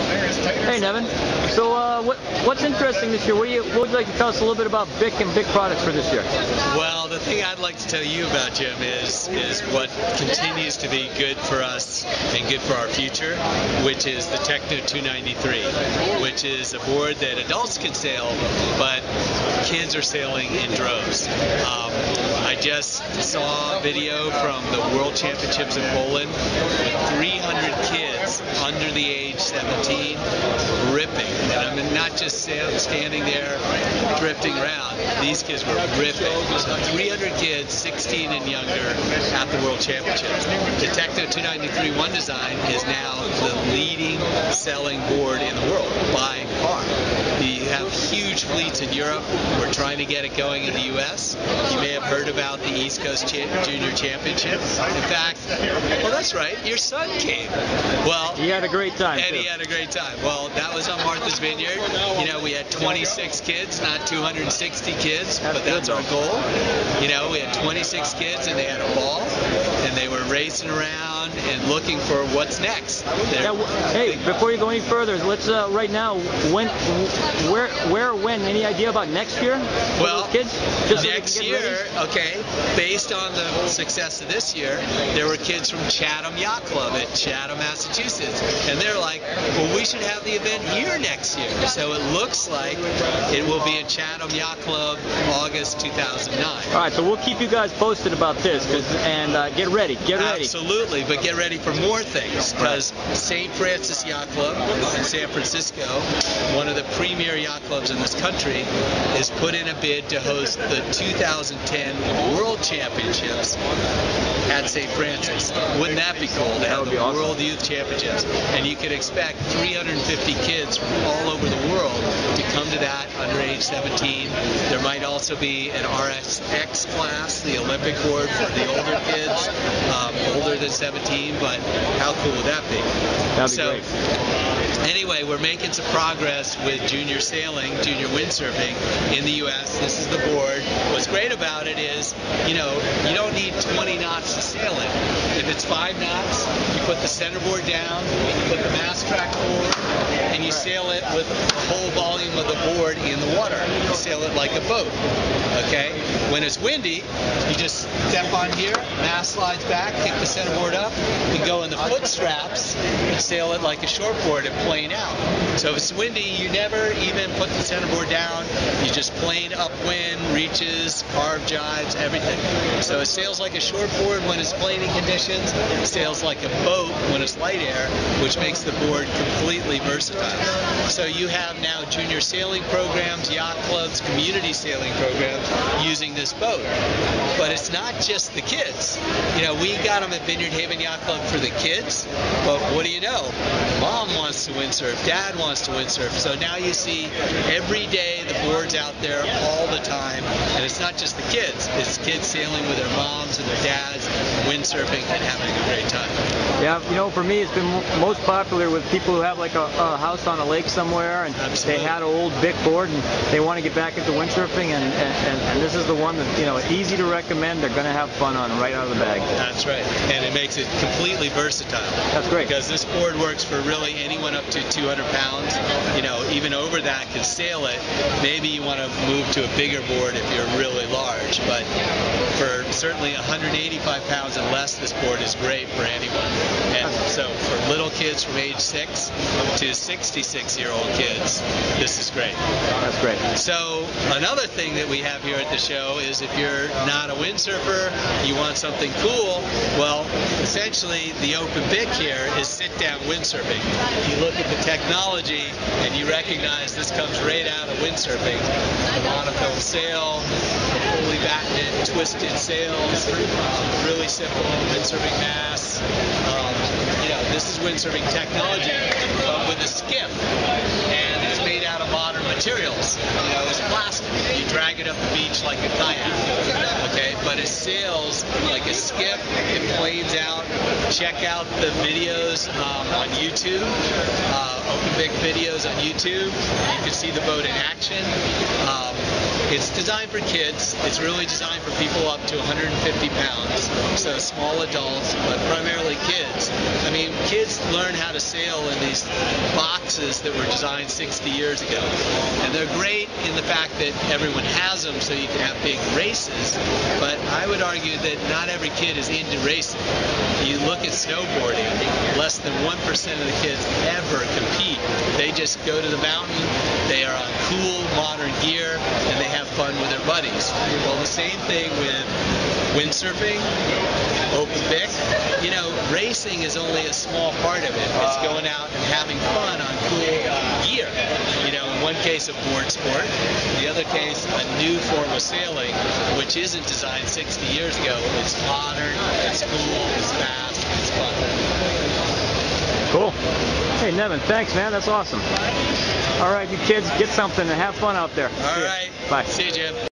Hey Nevin. So what's interesting this year? What would you like to tell us a little bit about Bic and Bic products for this year? Well, the thing I'd like to tell you about, Jim, is what continues to be good for us and good for our future, which is the Techno 293, which is a board that adults can sail, but kids are sailing in droves. I just saw a video from the World Championships in Poland with 300 kids under the age 17 ripping. And I mean, not just standing there drifting around. These kids were ripping. So 300 kids, 16 and younger, at the World Championships. The Techno 293 One Design is now the leading selling board in the world by far. You have huge fleets in Europe. We're trying to get it going in the U.S. You may have heard about the East Coast Junior Championship. In fact, well, that's right, your son came. Well, he had a great time. And he had a great time. Well, that was on Martha's Vineyard. You know, we had 26 kids, not 260 kids, but that's our goal. You know, we had 26 kids, and they had a ball, and they were racing around and looking for what's next. Hey, before you go any further, let's right now, when, any idea about next year? Well, kids? Just next year, okay, based on the success of this year, there were kids from Chatham Yacht Club at Chatham, Massachusetts, and they're like, well, we should have the event here next year. So it looks like it will be at Chatham Yacht Club, August 2009. All right, so we'll keep you guys posted about this, and get ready. Absolutely, but get ready for more things, because St. Francis Yacht Club in San Francisco, one of the premier yacht clubs in this country, is put in a bid to host the 2010 World Championships at St. Francis. Wouldn't that be cool to have the World Youth Championships? And you could expect 350 kids from all over the world to come to that under age 17. There might also be an RSX class, the Olympic board for the older kids, older than 17, but how cool would that be? That'd be great. Anyway, we're making some progress with junior sailing, junior windsurfing in the U.S. This is the board. What's great about it is, you know, you don't need 20 knots to sail it. If it's 5 knots, you put the centerboard down, you put the mast track forward, and you sail it with the whole volume of the board in the water. You sail it like a boat, okay? When it's windy, you just step on here, mast slides back, kick the centerboard up, you go in the foot straps, and sail it like a shortboard and plane out. So if it's windy, you never even put the centerboard down. You just plane upwind, reaches, carve jives, everything. So it sails like a shortboard when it's planing conditions. It sails like a boat when it's light air, which makes the board completely versatile. So you have now junior sailing programs, yacht clubs, community sailing programs using this boat. But it's not just the kids. You know, we got them at Vineyard Haven Yacht Club for the kids, but what do you know? Mom wants to windsurf, Dad wants to windsurf. So now you see every day the board's out there all the time, and it's not just the kids, it's kids sailing with their moms and their dads, windsurfing and having a great time. Yeah, you know, for me it's been most popular with people who have like a house on a lake somewhere, and they had an old Bic board and they want to get back into windsurfing, and this is the one that, you know, easy to recommend. They're going to have fun on right out of the bag. That's right, and it makes it completely versatile. That's great. Because this board works for really anyone up to 200 pounds. You know, even over that can sail it. Maybe you want to move to a bigger board if you're really large, but for certainly 185 pounds and less, this board is great for anyone. And so for little kids from age 6 to 66-year-old kids, this is great. That's great. So another thing that we have here at the show is if you're not a windsurfer, you want something cool, well, essentially the Open Bic here is sit-down windsurfing. You look at the technology and you recognize this comes right out of windsurfing. A monofilm sail, fully battened, twisted sails, really simple windsurfing masts. You know, this is windsurfing technology, but with a skiff, and it's made out of modern materials. materials. You know, it's plastic. You drag it up the beach like a kayak, okay? But it sails like a skiff. It planes out. Check out the videos on YouTube. Open Bic videos on YouTube. You can see the boat in action. It's designed for kids. It's really designed for people up to 150 pounds, so small adults, but primarily kids. I mean, kids learn how to sail in these boxes that were designed 60 years ago. And they're great in the fact that everyone has them so you can have big races, but I would argue that not every kid is into racing. You look at snowboarding, less than 1% of the kids ever compete. They just go to the mountain, they are on cool, modern gear, and they have fun with their buddies. Well, the same thing with windsurfing, open Bic. You know, racing is only a small part of it. It's going out and having fun on cool gear. You know, in one case a board sport, the other case a new form of sailing, which isn't designed 60 years ago. It's modern, it's cool, it's fast, it's fun. Cool. Hey, Nevin, thanks, man. That's awesome. All right, you kids, get something and have fun out there. All right. Bye. See you, Jim.